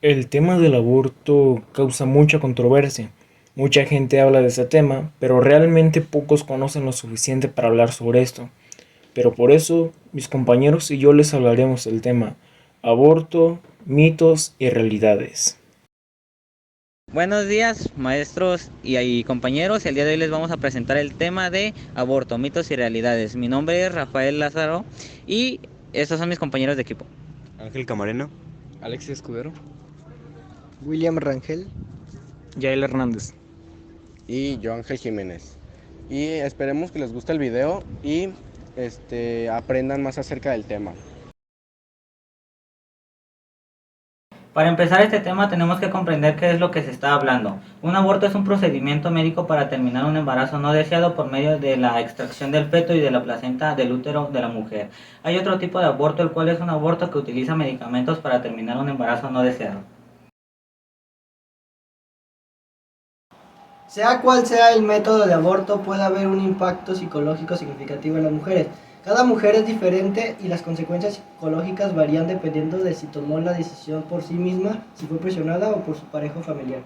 El tema del aborto causa mucha controversia. Mucha gente habla de ese tema, pero realmente pocos conocen lo suficiente para hablar sobre esto. Pero por eso, mis compañeros y yo les hablaremos del tema aborto, mitos y realidades. Buenos días, maestros y compañeros. El día de hoy les vamos a presentar el tema de aborto, mitos y realidades. Mi nombre es Rafael Lázaro y estos son mis compañeros de equipo. Ángel Camarena. Alexis Escudero. William Rangel. Yael Hernández. Y yo Ángel Jiménez. Y esperemos que les guste el video y aprendan más acerca del tema. Para empezar este tema tenemos que comprender qué es lo que se está hablando. Un aborto es un procedimiento médico para terminar un embarazo no deseado por medio de la extracción del feto y de la placenta del útero de la mujer. Hay otro tipo de aborto, el cual es un aborto que utiliza medicamentos para terminar un embarazo no deseado. Sea cual sea el método de aborto, puede haber un impacto psicológico significativo en las mujeres. Cada mujer es diferente y las consecuencias psicológicas varían dependiendo de si tomó la decisión por sí misma, si fue presionada o por su pareja o familiar.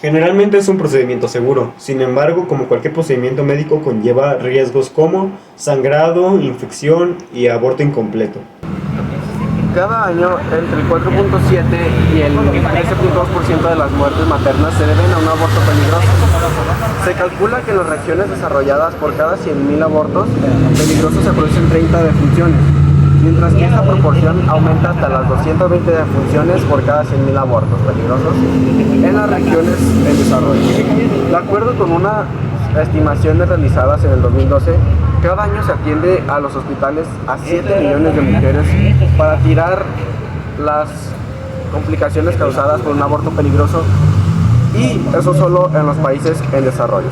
Generalmente es un procedimiento seguro, sin embargo, como cualquier procedimiento médico conlleva riesgos como sangrado, infección y aborto incompleto. Cada año, entre el 4.7 y el 13.2% de las muertes maternas se deben a un aborto peligroso. Se calcula que en las regiones desarrolladas por cada 100.000 abortos peligrosos se producen 30 defunciones, mientras que esta proporción aumenta hasta las 220 defunciones por cada 100.000 abortos peligrosos en las regiones en desarrollo. De acuerdo con una estimaciones realizadas en el 2012, cada año se atiende a los hospitales a 7 millones de mujeres para tirar las complicaciones causadas por un aborto peligroso, y eso solo en los países en desarrollo.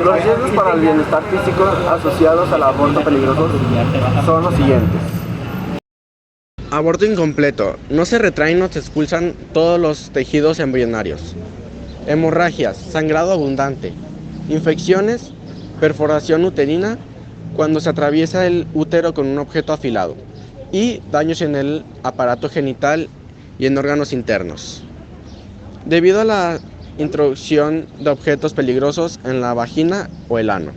Los riesgos para el bienestar físico asociados al aborto peligroso son los siguientes. Aborto incompleto. No se retraen o se expulsan todos los tejidos embrionarios. Hemorragias, sangrado abundante. Infecciones, perforación uterina cuando se atraviesa el útero con un objeto afilado, y daños en el aparato genital y en órganos internos. Debido a la introducción de objetos peligrosos en la vagina o el ano.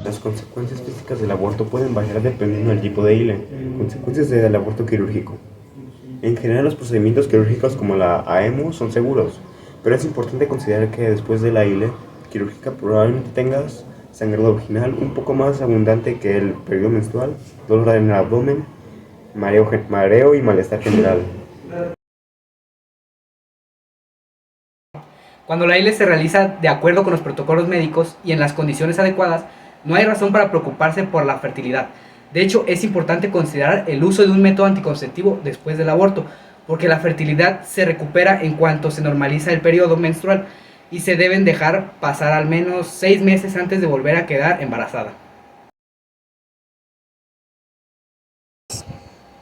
Las consecuencias físicas del aborto pueden variar dependiendo del tipo de ILE. Consecuencias del aborto quirúrgico. En general, los procedimientos quirúrgicos como la AEMO son seguros, pero es importante considerar que después de la ILE quirúrgica probablemente tengas sangrado vaginal un poco más abundante que el periodo menstrual, dolor en el abdomen, mareo y malestar general. Cuando la ILE se realiza de acuerdo con los protocolos médicos y en las condiciones adecuadas, no hay razón para preocuparse por la fertilidad. De hecho, es importante considerar el uso de un método anticonceptivo después del aborto, porque la fertilidad se recupera en cuanto se normaliza el periodo menstrual y se deben dejar pasar al menos 6 meses antes de volver a quedar embarazada.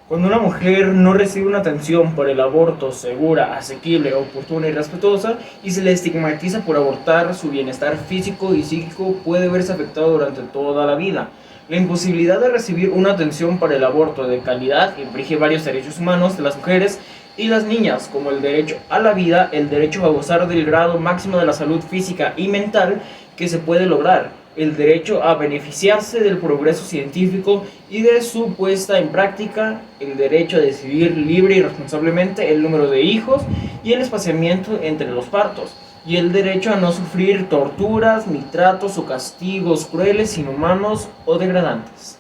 Cuando una mujer no recibe una atención por el aborto segura, asequible, oportuna y respetuosa, y se le estigmatiza por abortar, su bienestar físico y psíquico puede verse afectado durante toda la vida. La imposibilidad de recibir una atención para el aborto de calidad infringe varios derechos humanos de las mujeres y las niñas, como el derecho a la vida, el derecho a gozar del grado máximo de la salud física y mental que se puede lograr, el derecho a beneficiarse del progreso científico y de su puesta en práctica, el derecho a decidir libre y responsablemente el número de hijos y el espaciamiento entre los partos, y el derecho a no sufrir torturas, ni tratos o castigos crueles, inhumanos o degradantes.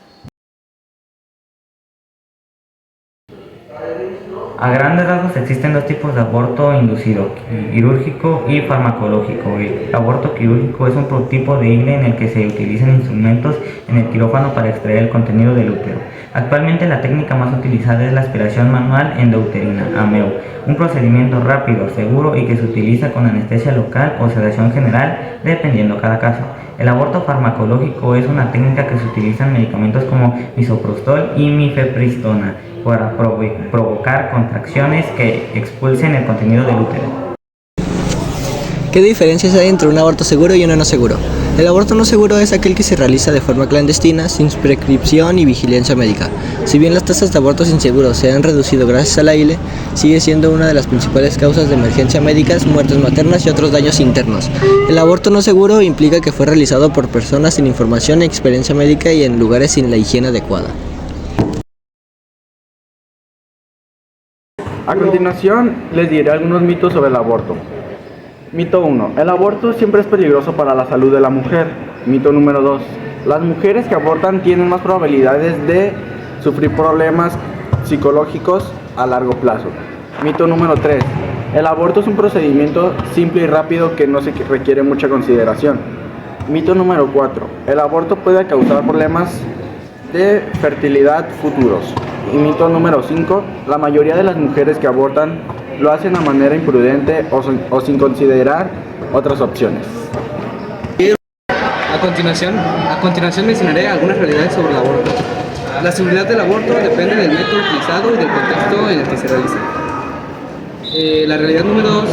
A grandes rasgos existen dos tipos de aborto inducido, quirúrgico y farmacológico. El aborto quirúrgico es un tipo de ILE en el que se utilizan instrumentos en el quirófano para extraer el contenido del útero. Actualmente la técnica más utilizada es la aspiración manual endouterina, AMEU, un procedimiento rápido, seguro y que se utiliza con anestesia local o sedación general, dependiendo cada caso. El aborto farmacológico es una técnica que se utilizan medicamentos como misoprostol y mifepristona para provocar contracciones que expulsen el contenido del útero. ¿Qué diferencias hay entre un aborto seguro y uno no seguro? El aborto no seguro es aquel que se realiza de forma clandestina, sin prescripción y vigilancia médica. Si bien las tasas de abortos inseguros se han reducido gracias a la ILE, sigue siendo una de las principales causas de emergencia médicas, muertes maternas y otros daños internos. El aborto no seguro implica que fue realizado por personas sin información y experiencia médica y en lugares sin la higiene adecuada. A continuación, les diré algunos mitos sobre el aborto. Mito 1. El aborto siempre es peligroso para la salud de la mujer. Mito número 2. Las mujeres que abortan tienen más probabilidades de sufrir problemas psicológicos a largo plazo. Mito número 3. El aborto es un procedimiento simple y rápido que no se requiere mucha consideración. Mito número 4. El aborto puede causar problemas de fertilidad futuros. Y mito número 5. La mayoría de las mujeres que abortan lo hacen de manera imprudente o sin considerar otras opciones. A continuación mencionaré algunas realidades sobre el aborto. La seguridad del aborto depende del método utilizado y del contexto en el que se realiza. La realidad número 2,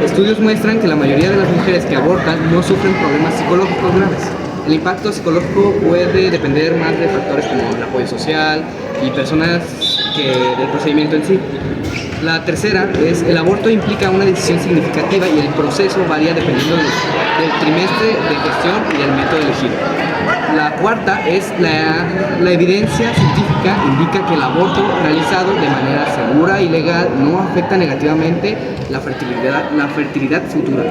estudios muestran que la mayoría de las mujeres que abortan no sufren problemas psicológicos graves. El impacto psicológico puede depender más de factores como el apoyo social y personas que del procedimiento en sí. La tercera es el aborto implica una decisión significativa y el proceso varía dependiendo del trimestre de gestión y del método elegido. La cuarta es la evidencia científica indica que el aborto realizado de manera segura y legal no afecta negativamente la fertilidad futura.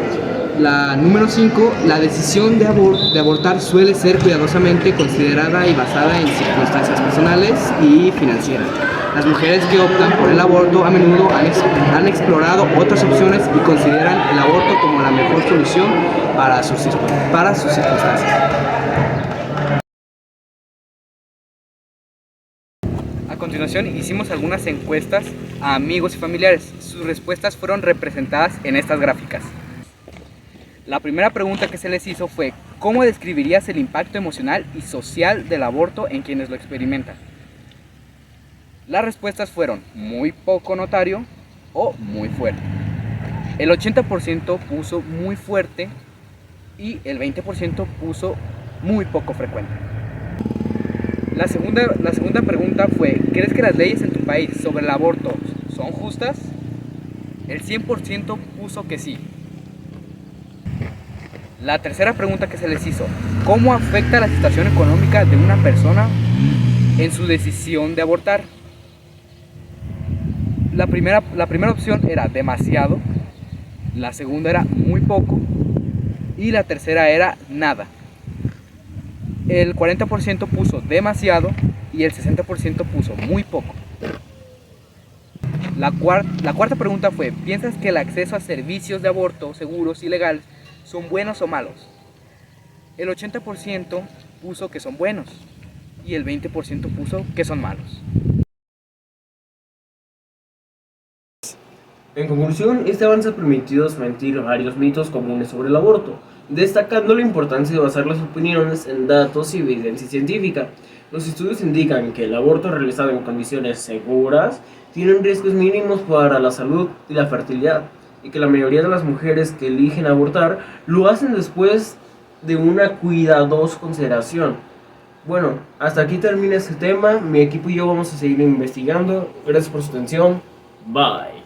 La número 5, la decisión de abortar suele ser cuidadosamente considerada y basada en circunstancias personales y financieras. Las mujeres que optan por el aborto a menudo han explorado otras opciones y consideran el aborto como la mejor solución para sus circunstancias. A continuación hicimos algunas encuestas a amigos y familiares. Sus respuestas fueron representadas en estas gráficas. La primera pregunta que se les hizo fue: ¿cómo describirías el impacto emocional y social del aborto en quienes lo experimentan? Las respuestas fueron muy poco notorio o muy fuerte. El 80% puso muy fuerte y el 20% puso muy poco frecuente. La segunda pregunta fue: ¿crees que las leyes en tu país sobre el aborto son justas? El 100% puso que sí. La tercera pregunta que se les hizo: ¿cómo afecta la situación económica de una persona en su decisión de abortar? La primera opción era demasiado, la segunda era muy poco y la tercera era nada. El 40% puso demasiado y el 60% puso muy poco. La cuarta pregunta fue: ¿piensas que el acceso a servicios de aborto seguros y legales son buenos o malos? El 80% puso que son buenos y el 20% puso que son malos. En conclusión, este avance ha permitido desmentir varios mitos comunes sobre el aborto, destacando la importancia de basar las opiniones en datos y evidencia científica. Los estudios indican que el aborto realizado en condiciones seguras tiene riesgos mínimos para la salud y la fertilidad, y que la mayoría de las mujeres que eligen abortar lo hacen después de una cuidadosa consideración. Bueno, hasta aquí termina este tema. Mi equipo y yo vamos a seguir investigando. Gracias por su atención. Bye.